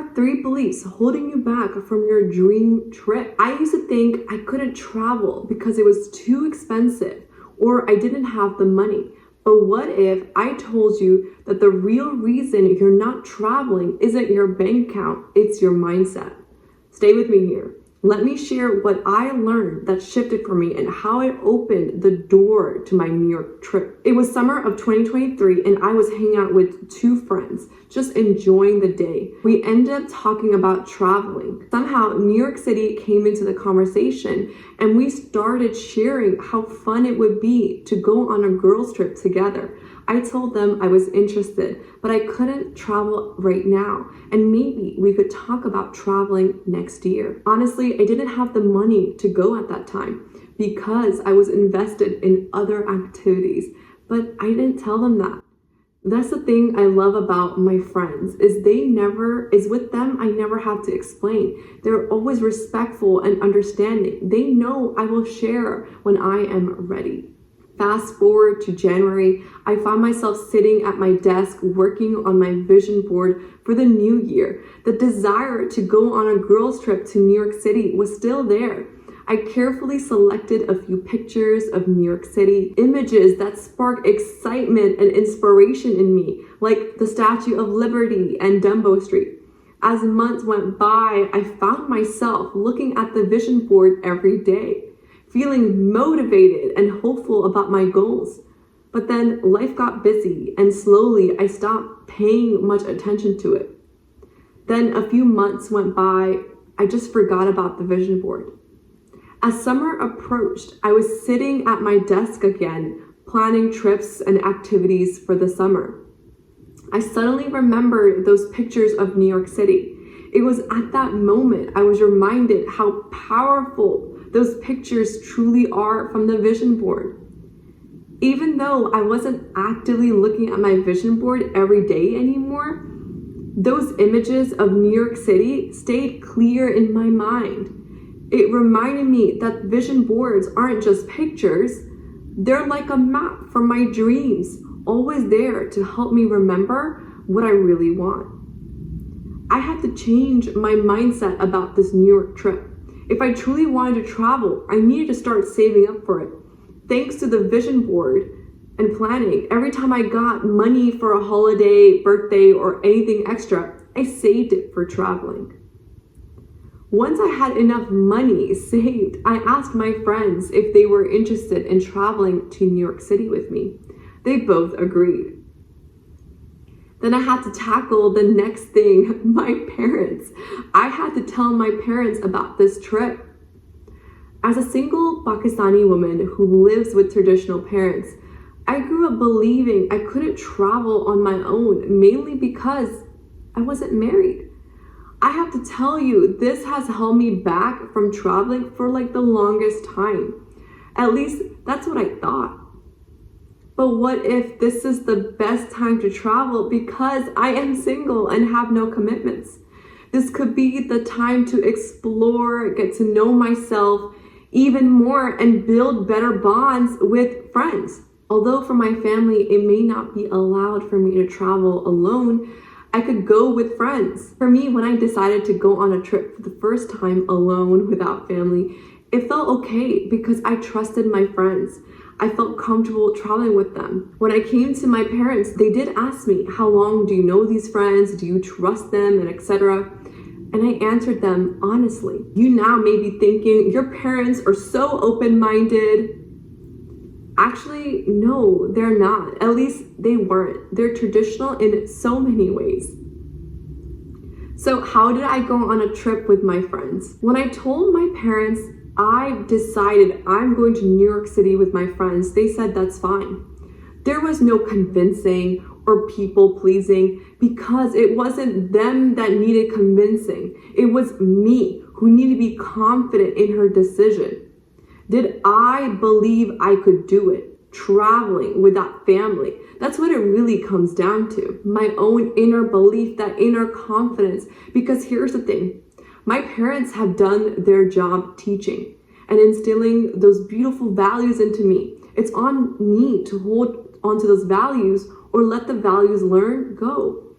are 3 beliefs holding you back from your dream trip. I used to think I couldn't travel because it was too expensive or I didn't have the money. But what if I told you that the real reason you're not traveling isn't your bank account, it's your mindset? Stay with me here. Let me share what I learned that shifted for me and how it opened the door to my New York trip. It was summer of 2023 and I was hanging out with 2 friends, just enjoying the day. We ended up talking about traveling. Somehow New York City came into the conversation and we started sharing how fun it would be to go on a girls' trip together. I told them I was interested, but I couldn't travel right now, and maybe we could talk about traveling next year. Honestly, I didn't have the money to go at that time because I was invested in other activities, but I didn't tell them that. That's the thing I love about my friends, is with them I never have to explain. They're always respectful and understanding. They know I will share when I am ready. Fast forward to January, I found myself sitting at my desk working on my vision board for the new year. The desire to go on a girls' trip to New York City was still there. I carefully selected a few pictures of New York City, images that sparked excitement and inspiration in me, like the Statue of Liberty and Dumbo Street. As months went by, I found myself looking at the vision board every day, feeling motivated and hopeful about my goals. But then life got busy and slowly I stopped paying much attention to it. Then a few months went by, I just forgot about the vision board. As summer approached, I was sitting at my desk again, planning trips and activities for the summer. I suddenly remembered those pictures of New York City. It was at that moment I was reminded how powerful those pictures truly are from the vision board. Even though I wasn't actively looking at my vision board every day anymore, those images of New York City stayed clear in my mind. It reminded me that vision boards aren't just pictures, they're like a map for my dreams, always there to help me remember what I really want. I had to change my mindset about this New York trip. If I truly wanted to travel, I needed to start saving up for it. Thanks to the vision board and planning, every time I got money for a holiday, birthday, or anything extra, I saved it for traveling. Once I had enough money saved, I asked my friends if they were interested in traveling to New York City with me. They both agreed. Then I had to tackle the next thing, my parents. I had to tell my parents about this trip. As a single Pakistani woman who lives with traditional parents, I grew up believing I couldn't travel on my own, mainly because I wasn't married. I have to tell you, this has held me back from traveling for like the longest time. At least that's what I thought. But what if this is the best time to travel because I am single and have no commitments? This could be the time to explore, get to know myself even more, and build better bonds with friends. Although for my family, it may not be allowed for me to travel alone, I could go with friends. For me, when I decided to go on a trip for the first time alone without family, it felt okay because I trusted my friends. I felt comfortable traveling with them. When I came to my parents, they did ask me, how long do you know these friends? Do you trust them? And etc. And I answered them honestly. You now may be thinking, your parents are so open-minded. Actually, no, they're not. At least they weren't. They're traditional in so many ways. So how did I go on a trip with my friends? When I told my parents I decided I'm going to New York City with my friends, they said that's fine. There was no convincing or people pleasing because it wasn't them that needed convincing. It was me who needed to be confident in her decision. Did I believe I could do it? Traveling without family. That's what it really comes down to. My own inner belief, that inner confidence. Because here's the thing. My parents have done their job teaching and instilling those beautiful values into me. It's on me to hold onto those values or let the values learn go.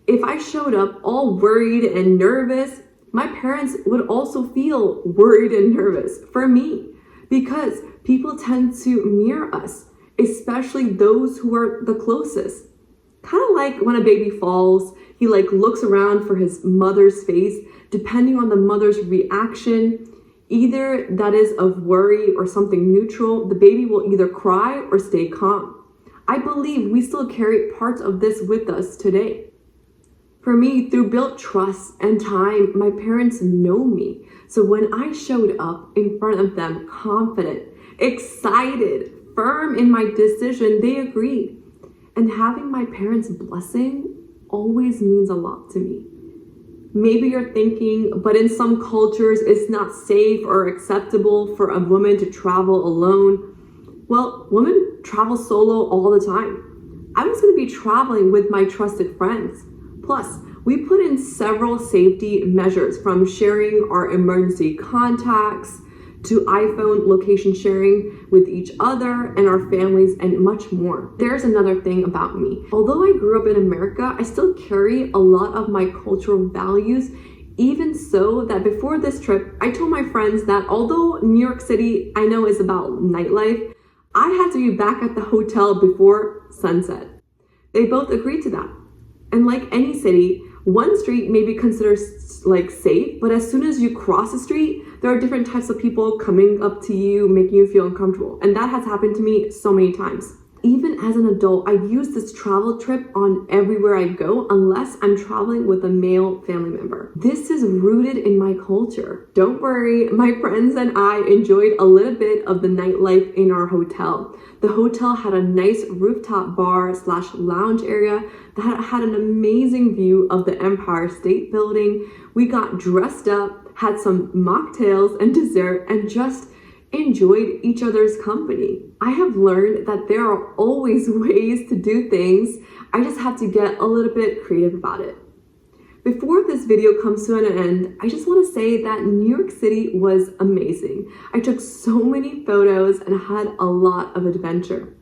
If I showed up all worried and nervous, my parents would also feel worried and nervous for me because people tend to mirror us, especially those who are the closest. Kind of like when a baby falls, he looks around for his mother's face. Depending on the mother's reaction, either that is of worry or something neutral, the baby will either cry or stay calm. I believe we still carry parts of this with us today. For me, through built trust and time, my parents know me. So when I showed up in front of them, confident, excited, firm in my decision, they agreed. And having my parents' blessing always means a lot to me. Maybe you're thinking, but in some cultures, it's not safe or acceptable for a woman to travel alone. Well, women travel solo all the time. I was going to be traveling with my trusted friends. Plus, we put in several safety measures from sharing our emergency contacts to iPhone location sharing with each other and our families and much more. There's another thing about me. Although I grew up in America, I still carry a lot of my cultural values, even so that before this trip, I told my friends that although New York City I know is about nightlife, I had to be back at the hotel before sunset. They both agreed to that. And like any city, one street may be considered safe, but as soon as you cross the street, there are different types of people coming up to you, making you feel uncomfortable. And that has happened to me so many times. Even as an adult, I use this travel trip on everywhere I go unless I'm traveling with a male family member. This is rooted in my culture. Don't worry, my friends and I enjoyed a little bit of the nightlife in our hotel. The hotel had a nice rooftop bar/lounge area that had an amazing view of the Empire State Building. We got dressed up, had some mocktails and dessert, and just enjoyed each other's company. I have learned that there are always ways to do things. I just have to get a little bit creative about it. Before this video comes to an end, I just want to say that New York City was amazing. I took so many photos and had a lot of adventure.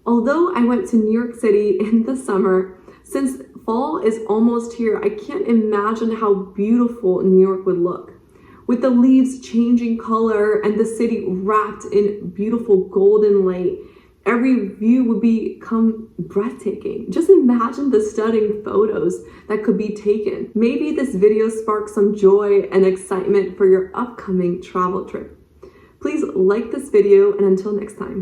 Although I went to New York City in the summer, since fall is almost here, I can't imagine how beautiful New York would look. With the leaves changing color and the city wrapped in beautiful golden light, every view would become breathtaking. Just imagine the stunning photos that could be taken. Maybe this video sparks some joy and excitement for your upcoming travel trip. Please like this video, and until next time.